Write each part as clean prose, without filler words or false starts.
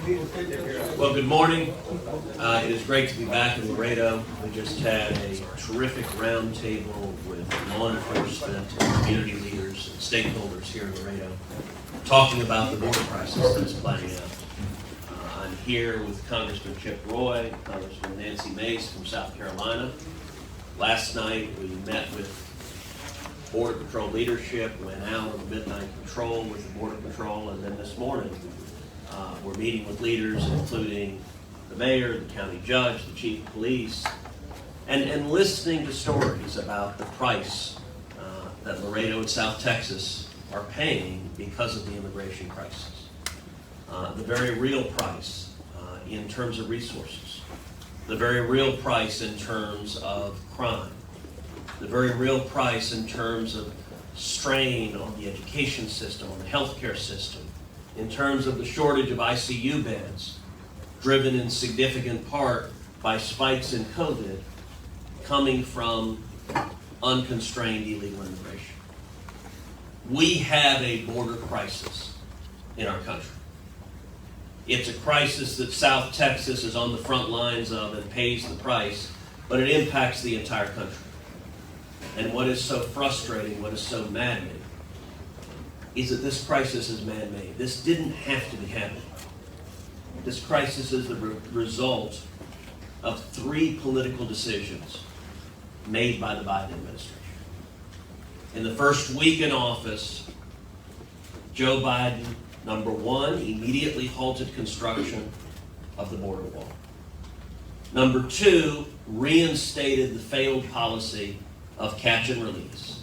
Well, good morning. It is great to be back in Laredo. We just had a terrific roundtable with law enforcement, community leaders, and stakeholders here in Laredo, talking about the border crisis that is playing out. I'm here with Congressman Chip Roy, Congressman Nancy Mace from South Carolina. Last night we met with Border Patrol leadership, went out on the midnight patrol with the Border Patrol, and then this morning we're meeting with leaders including the mayor, the county judge, the chief of police, and listening to stories about the price that Laredo and South Texas are paying because of the immigration crisis. The very real price in terms of resources, the very real price in terms of crime, the very real price in terms of strain on the education system, on the healthcare system, in terms of the shortage of ICU beds, driven in significant part by spikes in COVID coming from unconstrained illegal immigration. We have a border crisis in our country. It's a crisis that South Texas is on the front lines of and pays the price, but it impacts the entire country. And what is so frustrating, what is so maddening, is that this crisis is man-made. This didn't have to be happening. This crisis is the result of 3 political decisions made by the Biden administration. In the first week in office, Joe Biden, number 1, immediately halted construction of the border wall. Number 2, reinstated the failed policy of catch and release.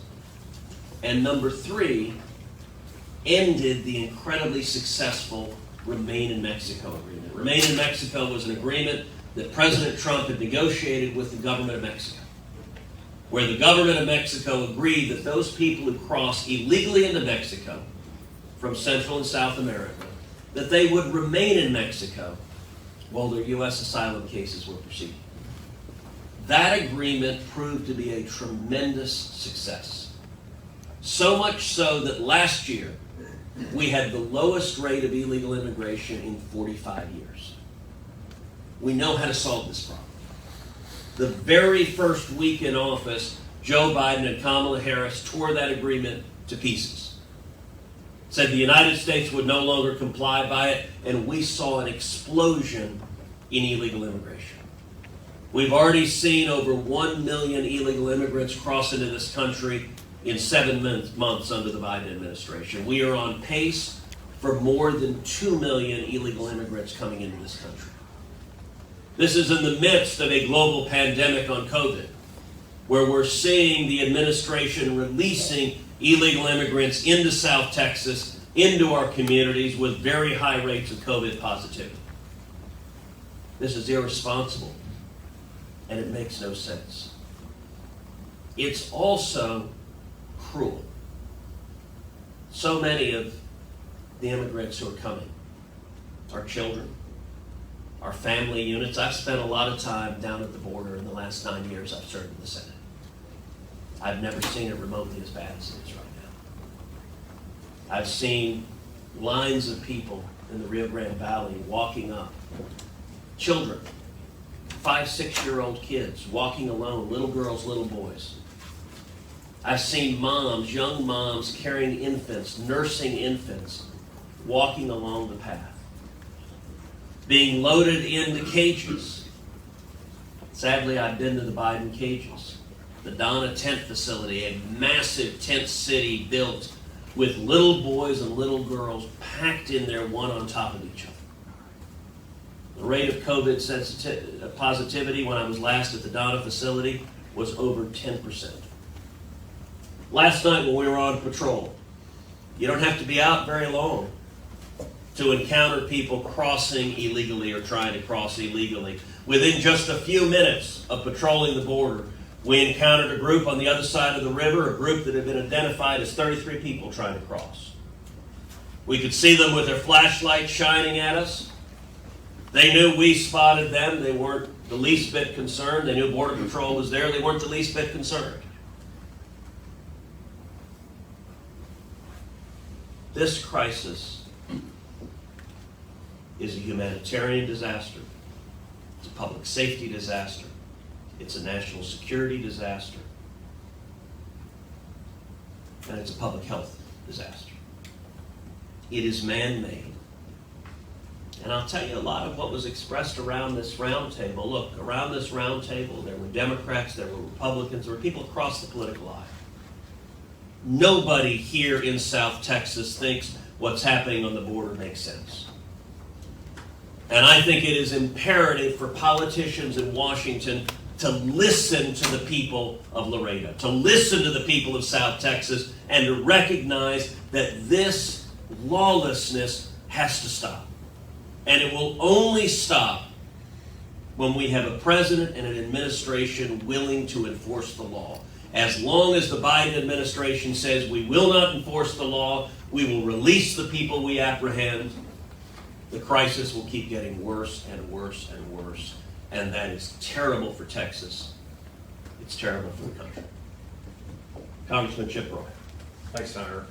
And number 3, ended the incredibly successful Remain in Mexico agreement. Remain in Mexico was an agreement that President Trump had negotiated with the government of Mexico, where the government of Mexico agreed that those people who cross illegally into Mexico from Central and South America, that they would remain in Mexico while their U.S. asylum cases were proceeding. That agreement proved to be a tremendous success. So much so that last year, we had the lowest rate of illegal immigration in 45 years. We know how to solve this problem. The very first week in office, Joe Biden and Kamala Harris tore that agreement to pieces. Said the United States would no longer comply by it, and we saw an explosion in illegal immigration. We've already seen over 1 million illegal immigrants cross into this country in 7 months under the Biden administration. We are on pace for more than 2 million illegal immigrants coming into this country. This is in the midst of a global pandemic on COVID, where we're seeing the administration releasing illegal immigrants into South Texas, into our communities with very high rates of COVID positivity. This is irresponsible, and it makes no sense. It's also cruel. So many of the immigrants who are coming are children, our family units. I've spent a lot of time down at the border in the last 9 years I've served in the Senate. I've never seen it remotely as bad as it is right now. I've seen lines of people in the Rio Grande Valley walking up, children, 5, 6-year-old kids walking alone, little girls, little boys. I've seen moms, young moms carrying infants, nursing infants, walking along the path, being loaded into cages. Sadly, I've been to the Biden cages. The Donna tent facility, a massive tent city built with little boys and little girls packed in there one on top of each other. The rate of COVID positivity when I was last at the Donna facility was over 10%. Last night when we were on patrol, you don't have to be out very long to encounter people crossing illegally or trying to cross illegally. Within just a few minutes of patrolling the border, we encountered a group on the other side of the river, a group that had been identified as 33 people trying to cross. We could see them with their flashlights shining at us. They knew we spotted them. They weren't the least bit concerned. They knew Border Patrol was there. They weren't the least bit concerned. This crisis is a humanitarian disaster. It's a public safety disaster. It's a national security disaster. And it's a public health disaster. It is man-made. And I'll tell you a lot of what was expressed around this round table. Look, around this round table, there were Democrats, there were Republicans, there were people across the political aisle. Nobody here in South Texas thinks what's happening on the border makes sense. And I think it is imperative for politicians in Washington to listen to the people of Laredo, to listen to the people of South Texas, and to recognize that this lawlessness has to stop. And it will only stop when we have a president and an administration willing to enforce the law. As long as the Biden administration says we will not enforce the law, we will release the people we apprehend, the crisis will keep getting worse and worse and worse. And that is terrible for Texas. It's terrible for the country. Congressman Chip Roy. Thanks, Senator.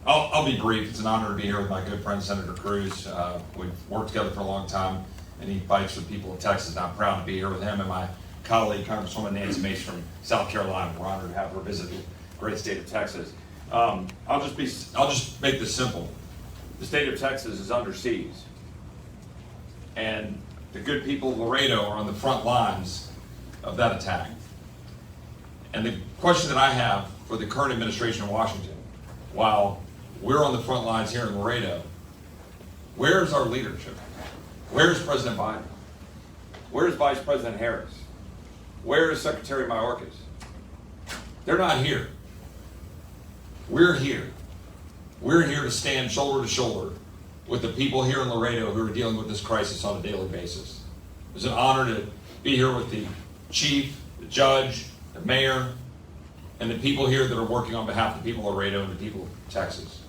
I'll be brief. It's an honor to be here with my good friend, Senator Cruz. We've worked together for a long time, and he fights for the people of Texas, and I'm proud to be here with him and my colleague, Congresswoman Nancy Mace from South Carolina. We're honored to have her visit the great state of Texas. I'll just make this simple. The state of Texas is under siege, and the good people of Laredo are on the front lines of that attack. And the question that I have for the current administration in Washington, while we're on the front lines here in Laredo, where's our leadership? Where's President Biden? Where's Vice President Harris? Where is Secretary Mayorkas? They're not here. We're here. We're here to stand shoulder to shoulder with the people here in Laredo who are dealing with this crisis on a daily basis. It's an honor to be here with the chief, the judge, the mayor, and the people here that are working on behalf of the people of Laredo and the people of Texas.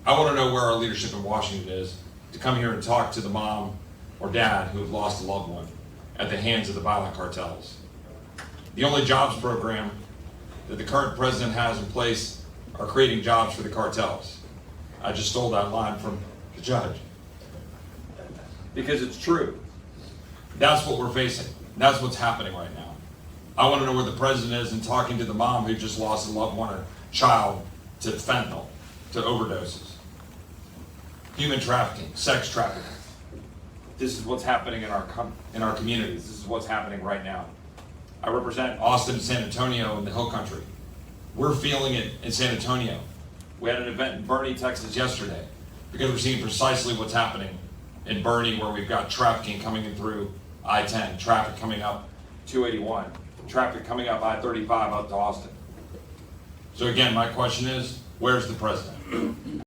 I want to know where our leadership in Washington is to come here and talk to the mom or dad who have lost a loved one at the hands of the violent cartels. The only jobs program that the current president has in place are creating jobs for the cartels. I just stole that line from the judge. Because it's true. That's what we're facing. That's what's happening right now. I want to know where the president is in talking to the mom who just lost a loved one or child to fentanyl, to overdoses, human trafficking, sex trafficking. This is what's happening in our communities. This is what's happening right now. I represent Austin, San Antonio, and the Hill Country. We're feeling it in San Antonio. We had an event in Boerne, Texas yesterday because we're seeing precisely what's happening in Boerne, where we've got trafficking coming in through I-10, traffic coming up 281, traffic coming up I-35 up to Austin. So again, my question is, where's the president?